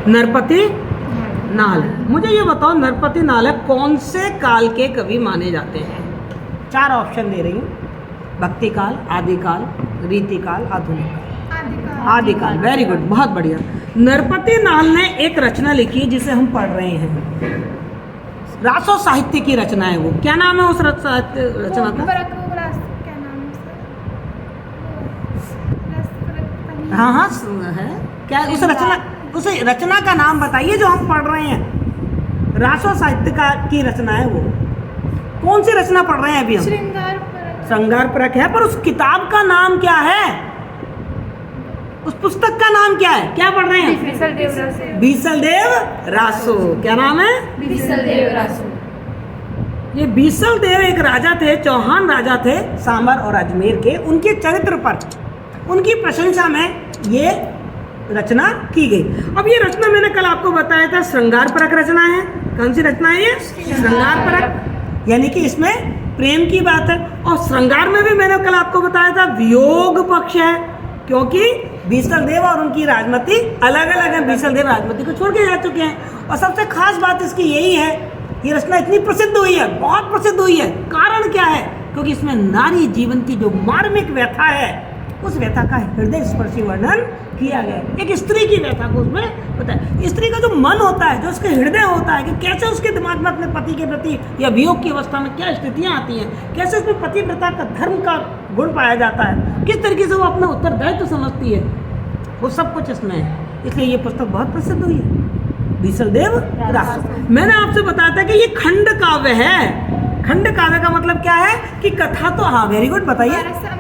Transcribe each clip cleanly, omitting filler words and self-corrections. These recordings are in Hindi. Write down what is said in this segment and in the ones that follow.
नरपति नाल। मुझे ये बताओ नरपति नाल कौन से काल के कवि माने जाते हैं? 4 ऑप्शन दे रही हूँ, भक्ति काल, आदिकाल, रीतिकाल, आधुनिक काल। आदिकाल, वेरी गुड, बहुत बढ़िया। नरपति नाल ने एक रचना लिखी जिसे हम पढ़ रहे हैं, रासो साहित्य की रचना है वो। क्या नाम है उस रचना का? हाँ हाँ है क्या उस रचना का नाम बताइए जो हम पढ़ रहे हैं। रासो साहित्य की रचना है वो। कौन सी रचना पढ़ रहे हैं अभी हम? श्रृंगार परक है, पर उस किताब का नाम क्या है? उस पुस्तक का नाम क्या है? क्या पढ़ रहे हैं? बीसलदेव रासो। क्या नाम है? बीसलदेव रासो। ये बीसलदेव एक राजा थे, चौहान राजा थे, सांबर और अजमेर के। उनके चरित्र पर, उनकी प्रशंसा में ये रचना की गई। अब ये रचना मैंने कल आपको बताया था श्रृंगार परक रचना है। कौन सी रचना है ये? श्रृंगार परक, यानी कि इसमें प्रेम की बात है। और श्रृंगार में भी मैंने कल आपको बताया था वियोग पक्ष है, क्योंकि बीसलदेव और उनकी राजमती अलग अलग है। बीसलदेव राजमती को छोड़ के जा चुके हैं। और सबसे खास बात इसकी यही है, ये रचना इतनी प्रसिद्ध हुई है, बहुत प्रसिद्ध हुई है। कारण क्या है? क्योंकि इसमें नारी जीवन की जो मार्मिक व्यथा है, उस व्यथा का हृदय स्पर्शी वर्णन किया गया है। एक स्त्री की व्यथा को उसमें बताया। स्त्री का जो मन होता है, जो उसके हृदय होता है, कि कैसे उसके दिमाग में अपने पति के प्रति या वियोग की अवस्था में क्या स्थितियां आती हैं, कैसे उसमें पतिव्रता का धर्म का गुण पाया जाता है, किस तरीके से वो अपना उत्तरदायित्व समझती है, वो सब कुछ इसमें है। इसलिए ये पुस्तक बहुत प्रसिद्ध हुई है, बीसलदेव रासो। मैंने आपसे बताया था कि ये खंड काव्य है। खंड काव्य का मतलब क्या है? कि कथा तो, हाँ वेरी गुड, बताइए।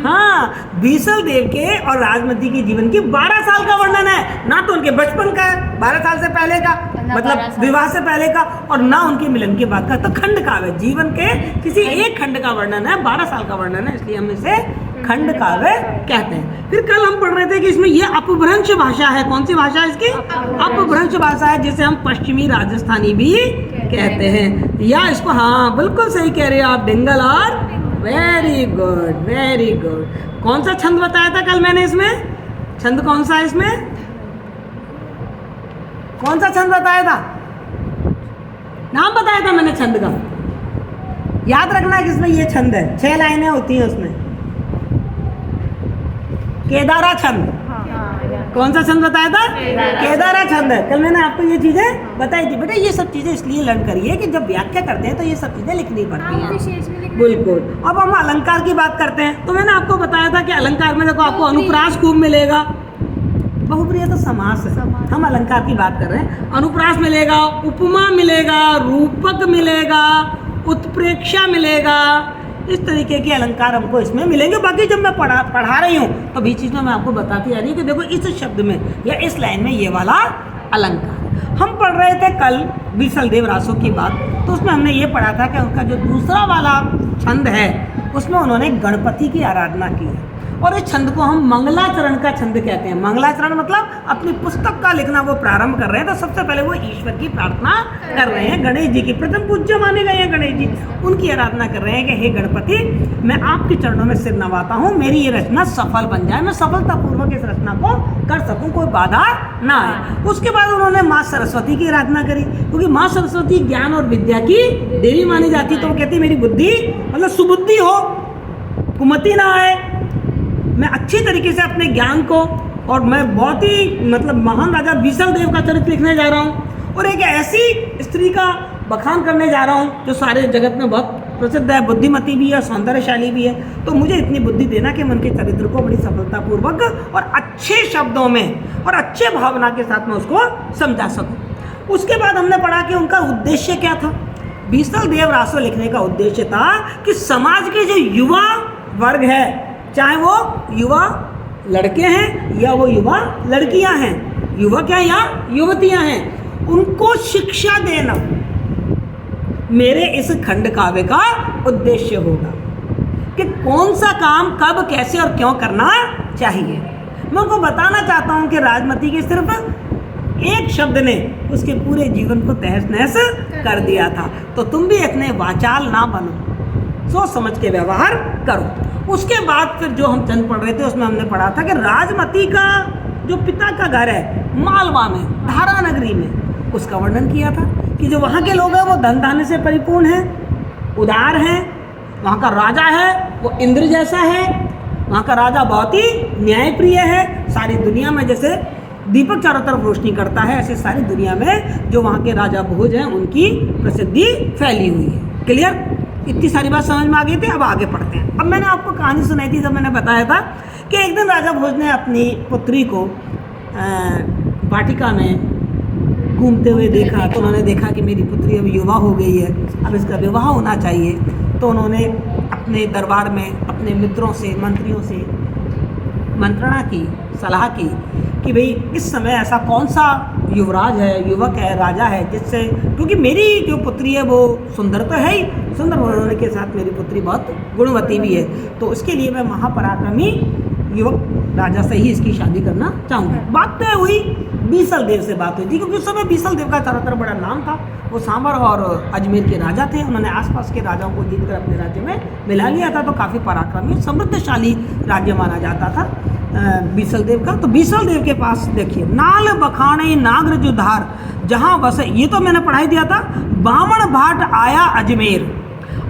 हाँ, बीसलदेव के और राजमती के जीवन की 12 साल का वर्णन है। ना तो उनके बचपन का है, 12 साल से पहले का, मतलब विवाह से पहले का, और ना उनके मिलन के बाद का। तो खंड काव्य, जीवन के किसी एक खंड का वर्णन है, 12 साल का वर्णन है, इसलिए हम इसे खंड काव्य कहते हैं। फिर कल हम पढ़ रहे थे कि इसमें यह अपभ्रंश भाषा है। कौन सी भाषा है इसकी? अपभ्रंश भाषा है, जिसे हम पश्चिमी राजस्थानी भी कहते हैं। या इसको, हाँ बिल्कुल सही कह रहे हो आप, डिंगल। और वेरी गुड, वेरी गुड। कौन सा छंद बताया था कल मैंने इसमें? छंद कौन सा है इसमें? कौन सा छंद बताया था? नाम बताया था मैंने छंद का। याद रखना है कि इसमें ये छंद है, 6 लाइनें होती हैं उसमें। केदारा छंद। कौन सा छंद बताया था? केदारा छंद है। कल मैंने आपको ये चीजें बताई थी। बेटा ये सब चीजें इसलिए लर्न करिए कि जब व्याख्या करते हैं तो ये सब चीजें लिखनी पड़ती हैं। बिल्कुल। अब हम अलंकार की बात करते हैं, तो मैंने आपको बताया था कि अलंकार में देखो आपको अनुप्रास खूब मिलेगा। बहुप्रिय तो समास है, हम अलंकार की बात कर रहे हैं। अनुप्रास मिलेगा, उपमा मिलेगा, रूपक मिलेगा, उत्प्रेक्षा मिलेगा। इस तरीके के अलंकार हमको इसमें मिलेंगे। बाकी जब मैं पढ़ा रही हूँ तो बीच चीज़ में मैं आपको बताती आ रही हूँ कि देखो इस शब्द में या इस लाइन में ये वाला अलंकार। हम पढ़ रहे थे कल बीसलदेव रासो की बात, तो उसमें हमने ये पढ़ा था कि उनका जो दूसरा वाला छंद है उसमें उन्होंने गणपति की आराधना की है। और इस छंद को हम मंगलाचरण का छंद कहते हैं। मंगलाचरण मतलब अपनी पुस्तक का लिखना वो प्रारंभ कर रहे हैं, तो सबसे पहले वो ईश्वर की प्रार्थना कर रहे हैं। गणेश जी की प्रथम पूज्य माने गए हैं गणेश जी, उनकी आराधना कर रहे हैं कि हे गणपति, मैं आपके चरणों में सिर नवाता हूँ, मेरी ये रचना सफल बन जाए, मैं सफलतापूर्वक इस रचना को कर सकूँ, कोई बाधा ना आए। उसके बाद उन्होंने माँ सरस्वती की आराधना करी, क्योंकि माँ सरस्वती ज्ञान और विद्या की देवी मानी जाती। तो वो कहती मेरी बुद्धि मतलब सुबुद्धि हो, कुमति ना आए, मैं अच्छी तरीके से अपने ज्ञान को, और मैं बहुत ही मतलब महान राजा बीसलदेव का चरित्र लिखने जा रहा हूँ, और एक ऐसी स्त्री का बखान करने जा रहा हूँ जो सारे जगत में बहुत प्रसिद्ध है, बुद्धिमती भी है, सौंदर्यशाली भी है। तो मुझे इतनी बुद्धि देना कि मैं उनके चरित्र को बड़ी सफलतापूर्वक और अच्छे शब्दों में और अच्छे भावना के साथ में उसको समझा सकूँ। उसके बाद हमने पढ़ा कि उनका उद्देश्य क्या था। बीसलदेव रासो लिखने का उद्देश्य था कि समाज के जो युवा वर्ग है, चाहे वो युवा लड़के हैं या वो युवा लड़कियां हैं, युवा क्या या युवतियां हैं, उनको शिक्षा देना मेरे इस खंड काव्य का उद्देश्य होगा कि कौन सा काम कब कैसे और क्यों करना चाहिए। मैं उनको बताना चाहता हूं कि राजमती के सिर्फ एक शब्द ने उसके पूरे जीवन को तहस नहस कर दिया था। तो तुम भी इतने वाचाल ना बनो, सोच समझ के व्यवहार करो। उसके बाद फिर जो हम चंद पढ़ रहे थे उसमें हमने पढ़ा था कि राजमती का जो पिता पिता का घर है मालवा में, धारा नगरी में, उसका वर्णन किया था कि जो वहाँ के लोग हैं वो धन धान्य से परिपूर्ण हैं, उदार हैं। वहाँ का राजा है वो इंद्र जैसा है, वहाँ का राजा बहुत ही न्यायप्रिय है। सारी दुनिया में जैसे दीपक चारों तरफ रोशनी करता है, ऐसे सारी दुनिया में जो वहाँ के राजा भोज हैं उनकी प्रसिद्धि फैली हुई है। क्लियर? इतनी सारी बात समझ में आ गई थी। अब आगे पढ़ते हैं। अब मैंने आपको कहानी सुनाई थी, जब मैंने बताया था कि एक दिन राजा भोज ने अपनी पुत्री को वाटिका में घूमते हुए देखा, तो उन्होंने देखा कि मेरी पुत्री अब युवा हो गई है, अब इसका विवाह होना चाहिए। तो उन्होंने अपने दरबार में अपने मित्रों से, मंत्रियों से मंत्रणा की, सलाह की कि भाई इस समय ऐसा कौन सा युवराज है, युवक है, राजा है जिससे, क्योंकि मेरी जो पुत्री है वो सुंदर तो है ही, सुंदर होने के साथ मेरी पुत्री बहुत गुणवती भी है, तो उसके लिए मैं महापराक्रमी युवक राजा से ही इसकी शादी करना चाहूँगी। बात तय हुई, बीसल देव से बात हुई थी, क्योंकि उस समय बीसल देव का चारों तरफ बड़ा नाम था। वो सांबर और अजमेर के राजा थे, उन्होंने आसपास के राजाओं को जीतकर अपने राज्य में मिला लिया था, तो काफ़ी पराक्रमी समृद्धशाली राज्य माना जाता था बीसल देव का। तो बीसल देव के पास देखिए, नाल बखाने नागर जुधार जहाँ बसे, ये तो मैंने पढ़ाई दिया था। बामण भाट आया अजमेर,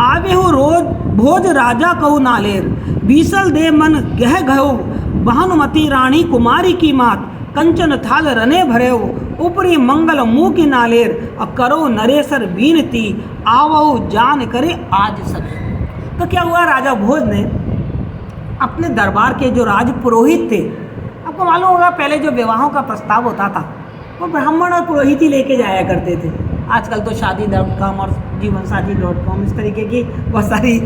आवे हो रोज भोज राजा कहू नालेर, बीसल देव मन गह गयो भानुमती रानी कुमारी की मात, कंचन थाल रने भरे हो ऊपरी मंगल मुँह की नालेर, और करो नरेसर बीनती आवो जान करे आज सके। तो क्या हुआ, राजा भोज ने अपने दरबार के जो राज पुरोहित थे, आपको मालूम होगा पहले जो विवाहों का प्रस्ताव होता था वो ब्राह्मण और पुरोहित ही लेके जाया करते थे। आजकल तो शादी.com और जीवनसाथी.com इस तरीके की बहुत सारी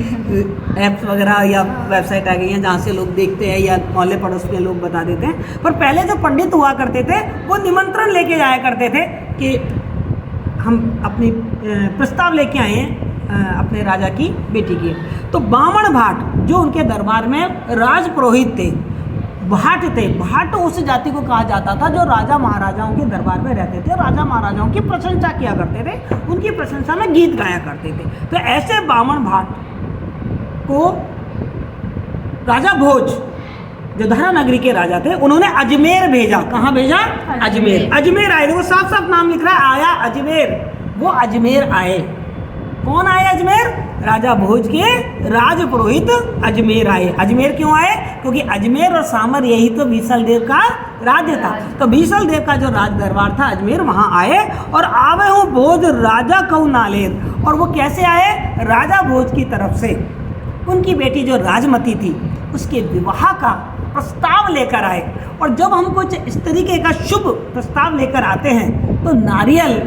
ऐप्स वगैरह या वेबसाइट आ गई हैं जहाँ से लोग देखते हैं या मोहल्ले पड़ोस में लोग बता देते हैं। पर पहले जो पंडित हुआ करते थे वो निमंत्रण लेके जाया करते थे कि हम अपनी प्रस्ताव लेके आए हैं अपने राजा की बेटी की। तो बामण भाट जो उनके दरबार में राज पुरोहित थे, भाट थे, भाट उस जाति को कहा जाता था जो राजा महाराजाओं के दरबार में रहते थे, राजा महाराजाओं की प्रशंसा किया करते थे, उनकी प्रशंसा में गीत गाया करते थे। तो ऐसे बामण भाट को राजा भोज जो धारा नगरी के राजा थे उन्होंने अजमेर भेजा। कहाँ भेजा? अजमेर। अजमेर आए, वो साफ साफ नाम लिख रहा है, आया अजमेर। वो अजमेर आए। कौन आए अजमेर? राजा भोज के राज पुरोहित अजमेर आए। अजमेर क्यों आए? क्योंकि अजमेर और सामर यही तो बीसल देव का राज्य था। तो बीसल देव का जो राज दरबार था अजमेर, वहाँ आए और आवे हूँ भोज राजा कहू नालेर। और वो कैसे आए? राजा भोज की तरफ से उनकी बेटी जो राजमती थी उसके विवाह का प्रस्ताव लेकर आए। और जब हम कुछ इस तरीके का शुभ प्रस्ताव लेकर आते हैं तो नारियल,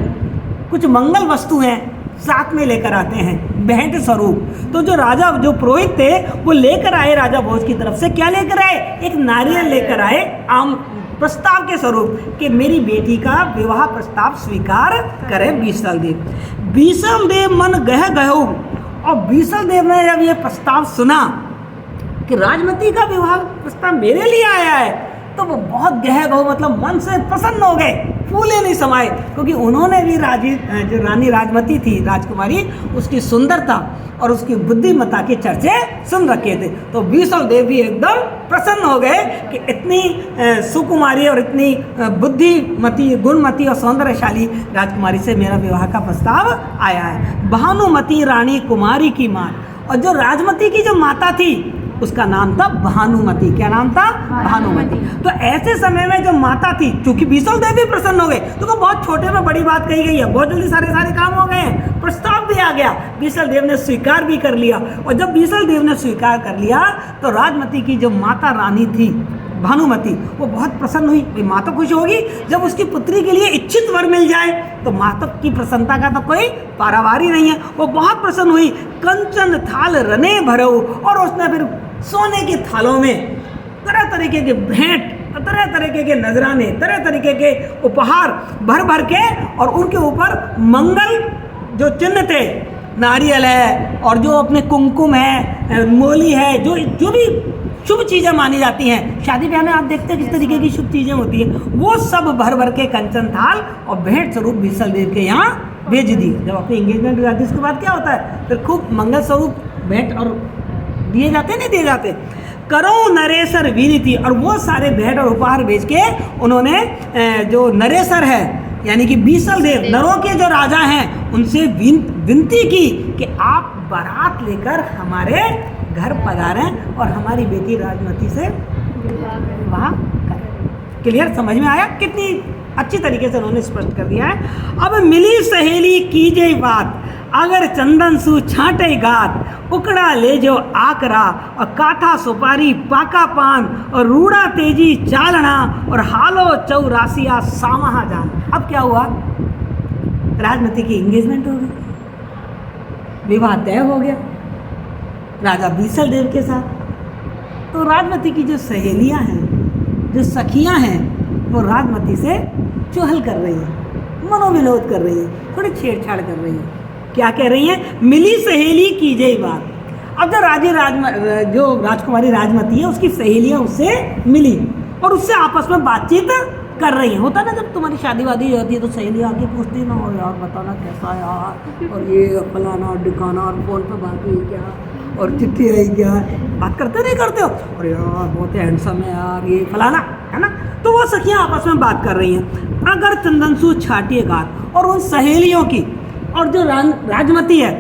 कुछ मंगल वस्तुएं साथ में लेकर आते हैं भेंट स्वरूप। तो जो राजा, जो पुरोहित थे वो लेकर आए राजा भोज की तरफ से, क्या लेकर आए? एक नारियल लेकर आए आम प्रस्ताव के स्वरूप कि मेरी बेटी का विवाह प्रस्ताव स्वीकार करे बीसल देव। बीसल देव मन गह गयो। और बीसल देव ने जब ये प्रस्ताव सुना कि राजमती का विवाह प्रस्ताव मेरे लिए आया है तो वो बहुत गह गए, मतलब मन से प्रसन्न हो गए, फूले नहीं समाये, क्योंकि उन्होंने भी जो रानी राजमती थी, राजकुमारी, उसकी सुंदरता और उसकी बुद्धिमत्ता के चर्चे सुन रखे थे। तो बीसल देव भी एकदम प्रसन्न हो गए कि इतनी सुकुमारी और इतनी बुद्धिमती, गुणमती और सौंदर्यशाली राजकुमारी से मेरा विवाह का प्रस्ताव आया है। भानुमती रानी कुमारी की माँ, और जो राजमती की जो माता थी उसका नाम था भानुमती। क्या नाम था? भानुमती। तो ऐसे समय में जो माता थी, चूंकि बीसल देव भी प्रसन्न हो गए, तो बहुत छोटे में बड़ी बात कही गई है, बहुत जल्दी सारे काम हो गए हैं, प्रस्ताव भी आ गया, बीसल देव ने स्वीकार भी कर लिया। और जब बीसल देव ने स्वीकार कर लिया तो राजमती की जो माता रानी थी भानुमती, वो बहुत प्रसन्न हुई। भाई माँ तो खुश होगी जब उसकी पुत्री के लिए इच्छित वर मिल जाए, तो माता की प्रसन्नता का तो कोई पारावार ही नहीं है। वो बहुत प्रसन्न हुई। कंचन थाल रने भरो, और उसने फिर सोने के थालों में तरह तरीके के भेंट, तरह तरीके के नजराने, तरह तरीके के उपहार भर भर के, और उनके ऊपर मंगल जो चिन्ह थे, नारियल है और जो अपने कुमकुम है, मोली है, जो भी शुभ चीज़ें मानी जाती हैं, शादी ब्याह में आप देखते हैं किस तरीके की शुभ चीज़ें होती हैं, वो सब भर भर के कंचन थाल और भेंट स्वरूप बीसल देव के यहाँ भेज दी। जब अपनी एंगेजमेंट हो जाती है उसके बाद क्या होता है? फिर खूब मंगल स्वरूप भेंट और दिए जाते, नहीं दिए जाते। करो नरेसर विनती, और वो सारे भेंट और उपहार भेज के उन्होंने जो नरेसर है यानी कि बीसल देव, नरों के जो राजा हैं, उनसे विनती की कि आप बारात लेकर हमारे घर पधारें और हमारी बेटी राजमती से विवाह करें। क्लियर, समझ में आया? कितनी अच्छी तरीके से उन्होंने स्पष्ट कर दिया है। अब मिली सहेली कीजे बात, अगर चंदन सु छाटे गात, उकड़ा ले जो आकरा, और काथा सुपारी पाका पान, और रूड़ा तेजी चालना, और हालो चौरासिया सामहा जान। अब क्या हुआ? राजमती की एंगेजमेंट हो गई, विवाह तय हो गया राजा बीसल देव के साथ। तो राजमती की जो सहेलियां हैं, जो सखियां हैं, वो राजमती से चुहल कर रही हैं, मनोविनोद कर रही हैं, थोड़ी छेड़छाड़ कर रही हैं। क्या कह रही हैं? मिली सहेली कीजिए बात। अब जो राजकुमारी राजमती है, उसकी सहेलियां उससे मिली और उससे आपस में बातचीत कर रही हैं। होता ना जब तुम्हारी शादी वादी होती है तो सहेलियां आके पूछती ना, और यार बताना कैसा यार, और ये फलाना और डिकाना, और फोन पे बात हुई क्या, और चिट्ठी आई क्या, बात करते नहीं करते हो, और यार बहुत हैंडसम है यार ये फलाना, है ना। तो वो सखियां आपस में बात कर रही हैं। अगर चंदनसू छाटिए गात, और उन सहेलियों की और जो राजमती है,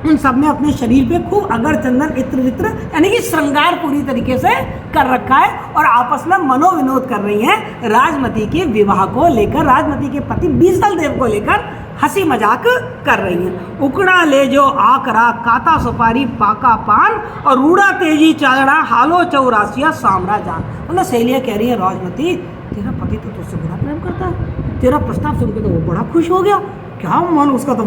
उन सब ने अपने शरीर पे खूब अगर चंदन इत्र वित्र यानी कि श्रृंगार पूरी तरीके से कर रखा है, और आपस में मनोविनोद कर रही हैं राजमती के विवाह को लेकर, राजमती के पति बीसल देव को लेकर हंसी मजाक कर रही हैं। उकड़ा ले जो आकरा, काता सुपारी पाका पान, और रूड़ा तेजी चालना, हालो चौरासिया सामरा जान। मतलब सहेलियां कह रही है, राजमती तेरा पति तो तुझसे बड़ा प्रेम करता है, तेरा प्रस्ताव सुनकर तो वो बड़ा खुश हो गया, क्या मन उसका तो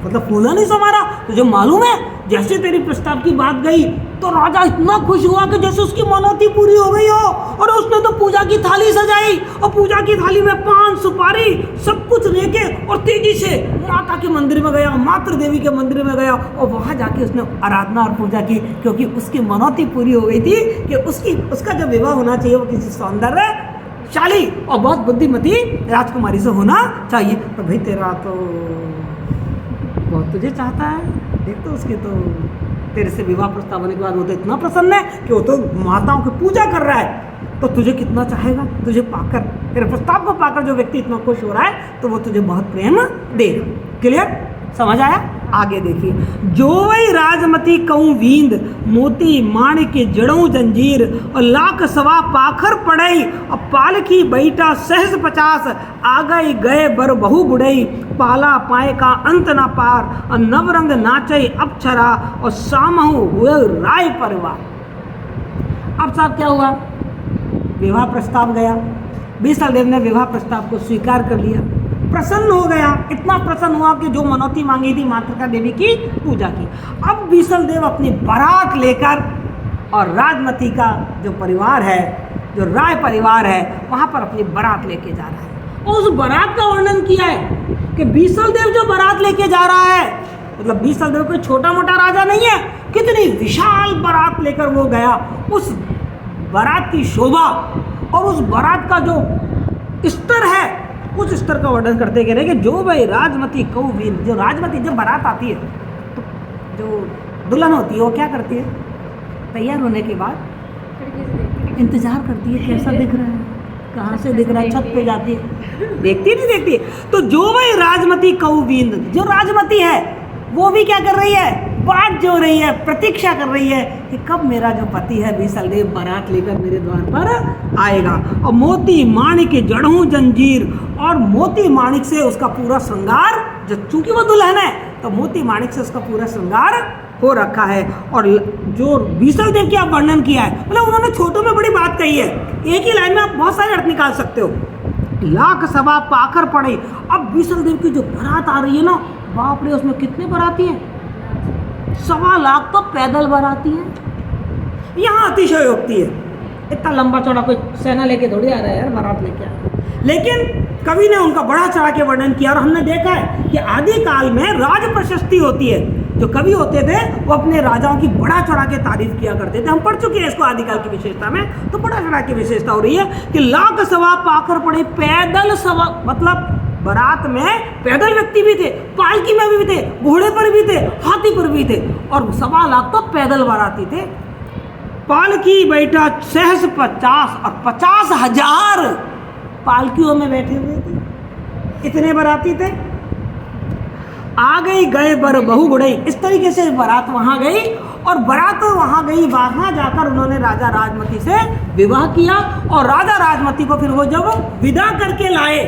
मतलब फूला नहीं समारा। तुझे मालूम है जैसे तेरी प्रस्ताव की बात गई तो राजा इतना खुश हुआ कि जैसे उसकी मनौती पूरी हो गई हो, और उसने तो पूजा की थाली सजाई, और पूजा की थाली में पान सुपारी सब कुछ लेके और तेजी से माता के मंदिर में गया, मातृ देवी के मंदिर में गया, और वहाँ जाके उसने आराधना और पूजा की, क्योंकि उसकी मनौती पूरी हो गई थी कि उसका जो विवाह होना चाहिए वो किसी सौंदर्यशाली और बहुत बुद्धिमती राजकुमारी से होना चाहिए। तो भाई तेरा तो बहुत तुझे चाहता है, देख तो उसके तो तेरे से विवाह प्रस्ताव होने के बाद वो तो इतना प्रसन्न है कि वो तो माताओं की पूजा कर रहा है, तो तुझे कितना चाहेगा, तुझे पाकर, तेरे प्रस्ताव को पाकर जो व्यक्ति इतना खुश हो रहा है तो वो तुझे बहुत प्रेम देगा। क्लियर, समझ आया? आगे देखिए, जो वही राजमती कहूँ वींद, मोती माणिक के जड़ों जंजीर, और लाख सवा पाखर पड़ई, और पालकी बैठा सहज 50, आ गए गए बर बहु बुढ़ई, पाला पाए का अंत न पार, और नवरंग नाचई अप्सरा, और सामहु हुए राय परिवार। अब साहब क्या हुआ? विवाह प्रस्ताव गया, बीसल देव ने विवाह प्रस्ताव को स्वीकार कर लिया, प्रसन्न हो गया, इतना प्रसन्न हुआ कि जो मनौती मांगी थी मातृका देवी की पूजा की। अब बीसल देव अपनी बारात लेकर, और राजमती का जो परिवार है, जो राय परिवार है, वहाँ पर अपनी बारात लेके जा रहा है। और उस बारात का वर्णन किया है कि बीसल देव जो बारात लेके जा रहा है, मतलब बीसल देव कोई छोटा मोटा राजा नहीं है, कितनी विशाल बारात लेकर वो गया। उस बारात की शोभा और उस बारात का जो स्तर है, उस स्तर का वर्णन करते कह रहे कि जो भाई राजमती कौवीन, जो राजमती जब बारात आती है तो जो दुल्हन होती है वो क्या करती है? तैयार होने के बाद इंतजार करती है कैसा दिख रहा है, कहाँ से दिख रहा है, छत पे जाती है, देखती नहीं देखती। तो जो भाई राजमती कौवीन, जो राजमती है वो भी क्या कर रही है? बाट जो रही है, प्रतीक्षा कर रही है कि कब मेरा जो पति है बीसल देव बारात लेकर मेरे द्वार पर आएगा। और मोती माणिक के जड़ों जंजीर, और मोती माणिक से उसका पूरा श्रृंगार, जो चूंकि वो दुल्हन है तो मोती माणिक से उसका पूरा श्रृंगार हो रखा है। और जो बीसल देव की आप वर्णन किया है, मतलब उन्होंने छोटों में बड़ी बात कही है, एक ही लाइन में आप बहुत सारे अर्थ निकाल सकते हो। लाख सवा पाकर पड़े। अब बीसल देव की जो बारात आ रही है ना, बाप रे, उसमें कितने बाराती हैं? 1.25 लाख तो पैदल बाराती हैं। यहाँ अतिशयोक्ति है, इतना लंबा चौड़ा कोई सेना लेके थोड़ी आ रहा है यार, बारात लेके आ रहा है। लेकिन कवि ने उनका बड़ा चढ़ा के वर्णन किया, और हमने देखा है कि आदि काल में राज प्रशस्ति होती है। जो कवि होते थे वो अपने राजाओं की बड़ा चढ़ा के तारीफ किया करते थे। हम पढ़ चुके हैं इसको आदिकाल की विशेषता में, तो बड़ा चढ़ा की विशेषता हो रही है कि लाख सवा पाकर पड़े, पैदल सवा, मतलब बारात में पैदल व्यक्ति भी थे, पालकी में भी थे, घोड़े पर भी थे, हाथी पर भी थे, और 1.25 लाख तो पैदल बाराती थे। पालकी बैठा सहस 50 और 50,000 पालकियों में बैठे हुए थे, इतने बाराती थे। आ गई गए बर बहु गुड़ई, इस तरीके से बारात वहां गई और बारात वहां गई, वहां जाकर उन्होंने राजा राजमती से विवाह किया और राजा राजमती को फिर वो जब विदा करके लाए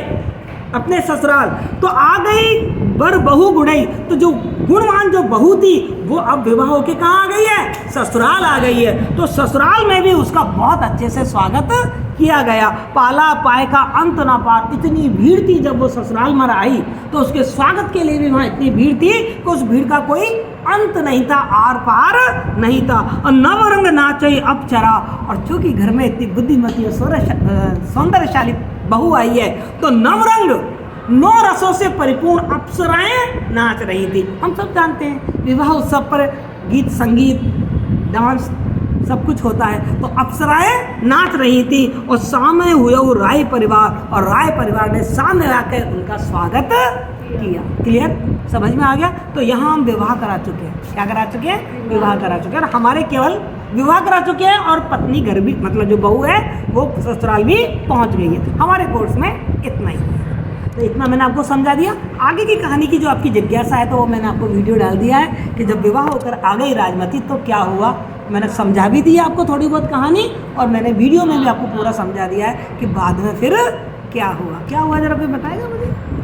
अपने ससुराल, तो आ गई बर बहु गुड़ई, तो जो गुणवान जो बहू थी वो अब विवाह होके कहाँ आ गई है, ससुराल आ गई है। तो ससुराल में भी उसका बहुत अच्छे से स्वागत किया गया, पाला पाए का अंत ना पार। इतनी भीड़ थी जब वो ससुराल में आई तो उसके स्वागत के लिए भी वहाँ इतनी भीड़ थी कि उस भीड़ का कोई अंत नहीं था, आर पार नहीं था। और नवरंग नाचे अप्सरा, और चूंकि घर में इतनी बुद्धिमती और सौंदर्यशाली बहू आई है तो नवरंग 9 रसों से परिपूर्ण अप्सराएं नाच रही थी। हम सब जानते हैं विवाह उत्सव पर गीत संगीत डांस सब कुछ होता है, तो अप्सराएं नाच रही थी और सामने हुए वो राय परिवार, और राय परिवार ने सामने आकर उनका स्वागत किया। क्लियर, समझ में आ गया। तो यहाँ हम विवाह करा चुके हैं, क्या करा चुके हैं, विवाह करा चुके हैं। और हमारे केवल विवाह करा चुके हैं और पत्नी घर भी, मतलब जो बहू है वो ससुराल भी पहुँच गई है। हमारे कोर्स में इतना ही है, तो इतना मैंने आपको समझा दिया। आगे की कहानी की जो आपकी जिज्ञासा है तो वो मैंने आपको वीडियो डाल दिया है कि जब विवाह होकर आ गई राजमती तो क्या हुआ, मैंने समझा भी दिया आपको थोड़ी बहुत कहानी, और मैंने वीडियो में भी आपको पूरा समझा दिया है कि बाद में फिर क्या हुआ। क्या हुआ जरा कोई बताएगा मुझे।